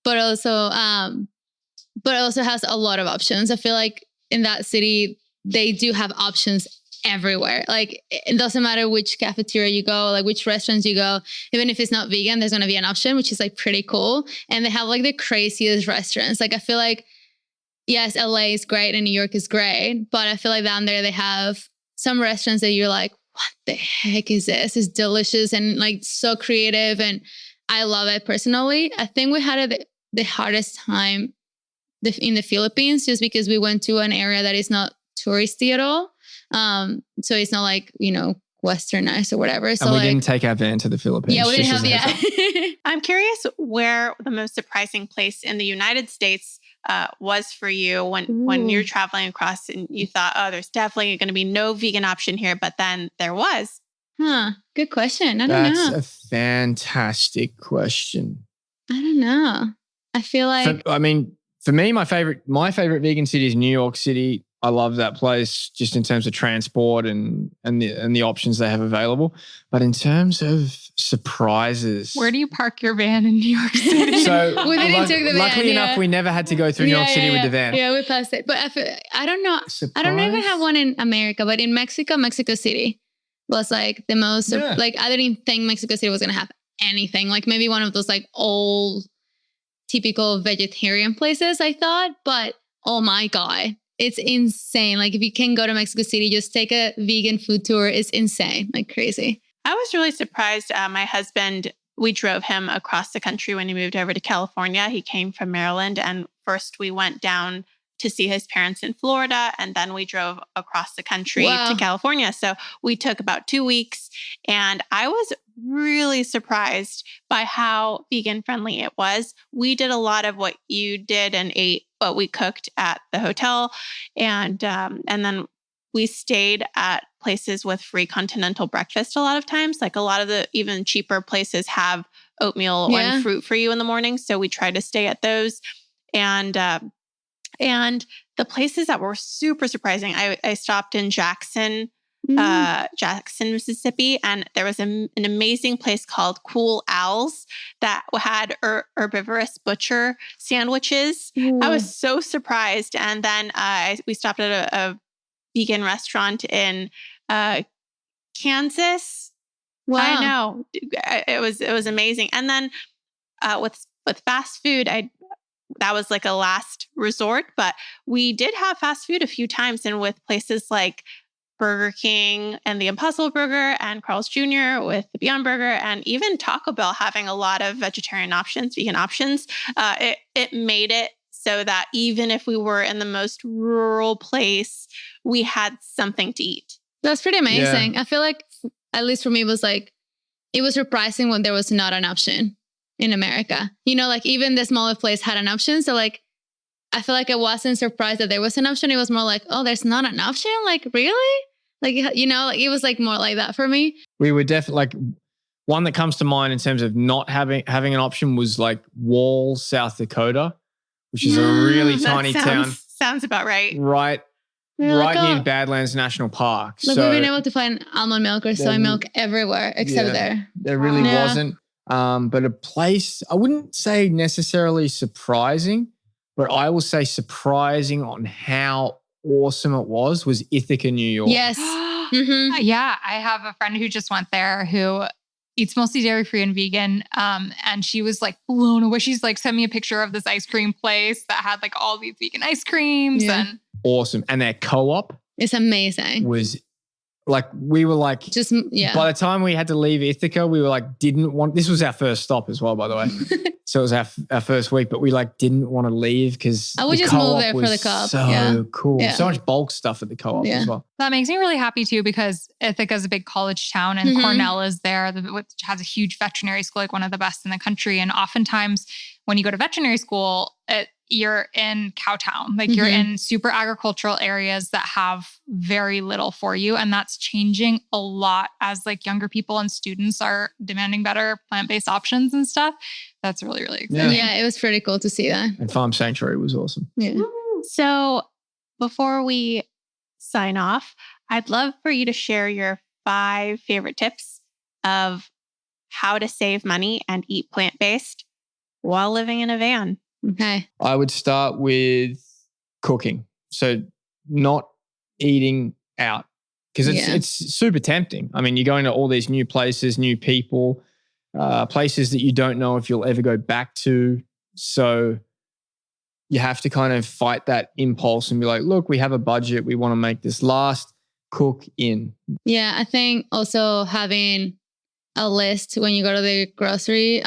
also has a lot of options. I feel like in that city, they do have options everywhere. Like it doesn't matter which cafeteria you go, like which restaurants you go, even if it's not vegan, there's going to be an option, which is like pretty cool. And they have like the craziest restaurants. Like I feel like, yes, LA is great and New York is great, but I feel like down there they have some restaurants that you're like, what the heck is this? It's delicious and like so creative. And I love it personally. I think we had the hardest time in the Philippines just because we went to an area that is not touristy at all. So it's not like, westernized or whatever. So and we didn't take our van to the Philippines. Yeah, we didn't have, I'm curious where the most surprising place in the United States was for you when you're traveling across and you thought, oh, there's definitely going to be no vegan option here, but then there was. Good question. I don't know. That's a fantastic question. I don't know. I feel like for me, my favorite vegan city is New York City. I love that place just in terms of transport and the options they have available. But in terms of surprises, where do you park your van in New York City? So we didn't take the van. Luckily enough, we never had to go through New York City with the van. Yeah, we passed it. But I don't know. I don't even have one in America, but in Mexico City was like the most, like I didn't think Mexico City was going to have anything. Like maybe one of those like old, typical vegetarian places I thought, but oh my God, it's insane. Like if you can go to Mexico City, just take a vegan food tour. It's insane, like crazy. I was really surprised. My husband, we drove him across the country when he moved over to California. He came from Maryland. And first we went down to see his parents in Florida. And then we drove across the country to California. So we took about 2 weeks. And I was really surprised by how vegan friendly it was. We did a lot of what you did and ate what we cooked at the hotel. And then we stayed at places with free continental breakfast a lot of times. Like a lot of the even cheaper places have oatmeal and fruit for you in the morning. So we tried to stay at those. And the places that were super surprising, I stopped in Jackson, Mississippi, and there was an amazing place called Cool Owls that had herbivorous butcher sandwiches. I was so surprised. And then we stopped at a vegan restaurant in Kansas. Wow. I know. It was amazing. And then with fast food, that was like a last resort, but we did have fast food a few times, and with places like Burger King and the Impossible Burger and Carl's Jr. with the Beyond Burger, and even Taco Bell having a lot of vegetarian options, vegan options, it made it so that even if we were in the most rural place, we had something to eat. That's pretty amazing. Yeah. I feel like, at least for me, it was surprising when there was not an option in America. Like even the smallest place had an option. So like, I feel like I wasn't surprised that there was an option. It was more like, oh, there's not an option? Like, really? Like, like it was like more like that for me. We were definitely like, one that comes to mind in terms of not having an option was like Wall, South Dakota, which is a really tiny town. Sounds about right. Right right near Badlands National Park. Like so we've been able to find almond milk or soy milk everywhere except there. There really wasn't. But a place, I wouldn't say necessarily surprising, but I will say surprising on how awesome it was Ithaca, New York. Yes. Mm-hmm. Yeah, I have a friend who just went there who eats mostly dairy-free and vegan. And she was like blown away. She's like sent me a picture of this ice cream place that had like all these vegan ice creams. And awesome. And their co-op it's amazing. Was like, we were like, just, by the time we had to leave Ithaca, we were like, this was our first stop as well, by the way. So it was our first week, but we like didn't want to leave because I would just move there for the co-op. So cool. Yeah. So much bulk stuff at the co-op as well. That makes me really happy too, because Ithaca is a big college town and Cornell is there, which has a huge veterinary school, like one of the best in the country. And oftentimes when you go to veterinary school, you're in cowtown, like you're in super agricultural areas that have very little for you. And that's changing a lot as like younger people and students are demanding better plant-based options and stuff. That's really, really exciting. Yeah, it was pretty cool to see that. And Farm Sanctuary was awesome. Yeah. So before we sign off, I'd love for you to share your 5 favorite tips of how to save money and eat plant-based while living in a van. Okay. I would start with cooking. So not eating out because it's super tempting. I mean, you're going to all these new places, new people, places that you don't know if you'll ever go back to. So you have to kind of fight that impulse and be like, look, we have a budget. We want to make this last. Cook in. Yeah, I think also having a list when you go to the grocery,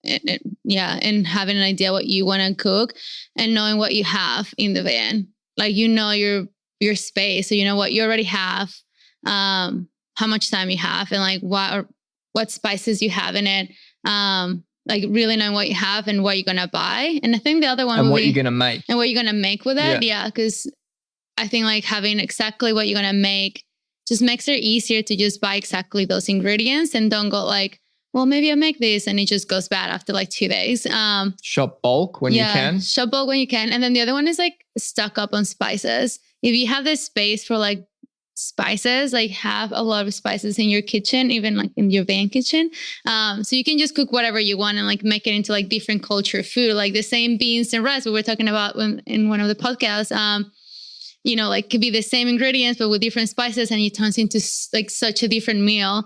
and having an idea what you want to cook and knowing what you have in the van. Like, you know, your space. So you know what you already have, how much time you have, and like what spices you have in it. Like really knowing what you have and what you're going to buy. And I think the other one and what you're going to make. And what you're going to make with it. Yeah. Because I think like having exactly what you're going to make just makes it easier to just buy exactly those ingredients and don't go like, well, maybe I'll make this and it just goes bad after like 2 days. Shop bulk when you can. Shop bulk when you can. And then the other one is like stock up on spices. If you have this space for like spices, like have a lot of spices in your kitchen, even like in your van kitchen. So you can just cook whatever you want and like make it into like different culture food, like the same beans and rice we were talking about in one of the podcasts. You know, like could be the same ingredients, but with different spices, and it turns into like such a different meal,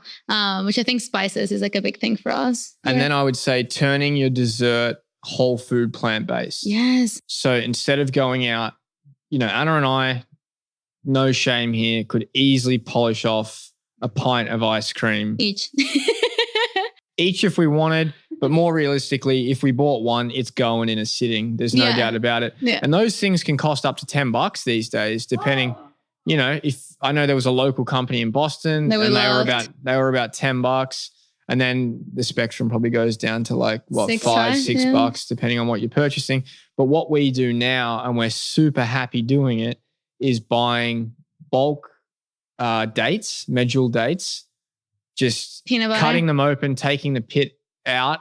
which I think spices is like a big thing for us. And then I would say turning your dessert whole food plant-based. Yes. So instead of going out, you know, Anna and I, no shame here, could easily polish off a pint of ice cream. Each if we wanted. But more realistically, if we bought one, it's going in a sitting. There's no doubt about it. Yeah. And those things can cost up to $10 these days, depending, you know, if I know there was a local company in Boston and they were about $10. And then the spectrum probably goes down to like what, $5-6, depending on what you're purchasing. But what we do now, and we're super happy doing it, is buying bulk dates, medjool dates, just peanut butter, cutting them open, taking the pit out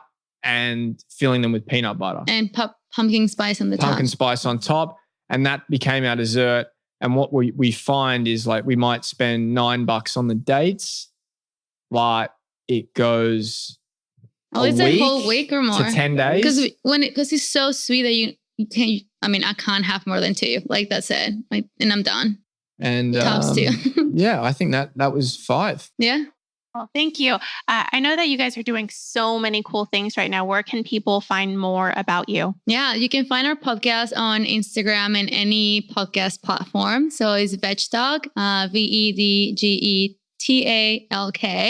and filling them with peanut butter. And pumpkin spice on the top. Pumpkin spice on top. And that became our dessert. And what we find is like we might spend $9 on the dates, but it goes it's a whole week or more. To 10 days. Because it's so sweet that you can't, I mean, I can't have more than 2. Like that's it. Like, and I'm done. And tops 2. Yeah, I think that was 5. Yeah. Well, thank you. I know that you guys are doing so many cool things right now. Where can people find more about you? Yeah, you can find our podcast on Instagram and any podcast platform. So it's VegTalk, VEDGETALK.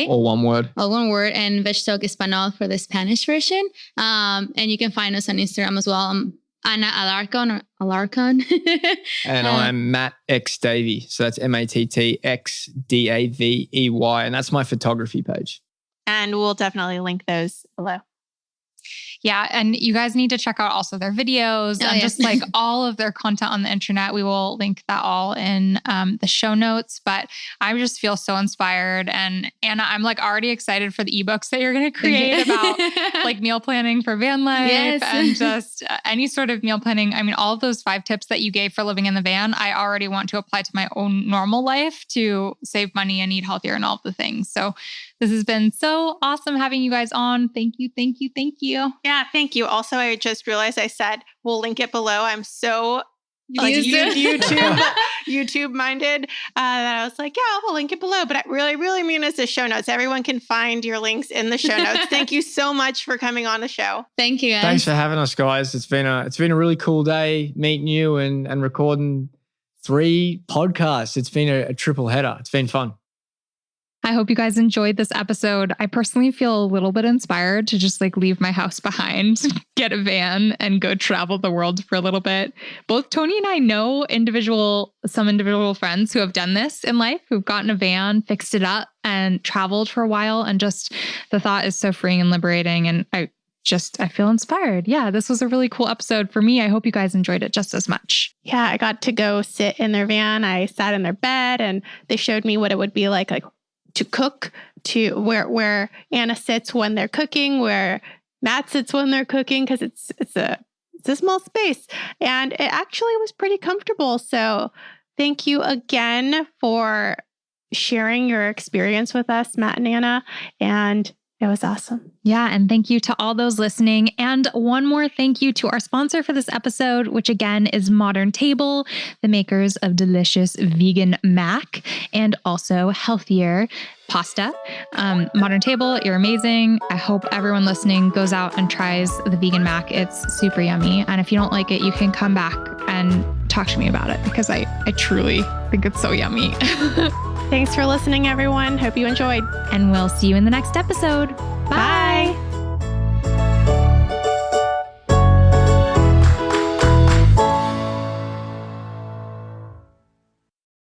All one word. All one word. And VegTalk Espanol for the Spanish version. And you can find us on Instagram as well. Ana Alarcón. And I'm Matt X Davey. So that's MATTXDAVEY. And that's my photography page. And we'll definitely link those below. Yeah. And you guys need to check out also their videos and just like all of their content on the internet. We will link that all in the show notes, but I just feel so inspired. And Anna, I'm like already excited for the ebooks that you're going to create about like meal planning for van life and just any sort of meal planning. I mean, all of those 5 tips that you gave for living in the van, I already want to apply to my own normal life to save money and eat healthier and all of the things. So this has been so awesome having you guys on. Thank you, thank you, thank you. Yeah, thank you. Also, I just realized I said we'll link it below. I'm so YouTube minded that I was like, yeah, we'll link it below. But I really mean it's the show notes. Everyone can find your links in the show notes. Thank you so much for coming on the show. Thank you, guys. Thanks for having us, guys. It's been a really cool day meeting you and recording 3 podcasts. It's been a triple header. It's been fun. I hope you guys enjoyed this episode. I personally feel a little bit inspired to just like leave my house behind, get a van and go travel the world for a little bit. Both Tony and I know some individual friends who have done this in life, who've gotten a van, fixed it up and traveled for a while. And just the thought is so freeing and liberating. And I feel inspired. Yeah, this was a really cool episode for me. I hope you guys enjoyed it just as much. Yeah, I got to go sit in their van. I sat in their bed and they showed me what it would be like to cook, to where Anna sits when they're cooking, where Matt sits when they're cooking, because it's a small space. And it actually was pretty comfortable. So thank you again for sharing your experience with us, Matt and Anna. And it was awesome. Yeah. And thank you to all those listening. And one more thank you to our sponsor for this episode, which again is Modern Table, the makers of delicious vegan mac and also healthier pasta. Modern Table, you're amazing. I hope everyone listening goes out and tries the vegan mac. It's super yummy. And if you don't like it, you can come back and talk to me about it because I truly think it's so yummy. Thanks for listening, everyone. Hope you enjoyed. And we'll see you in the next episode. Bye.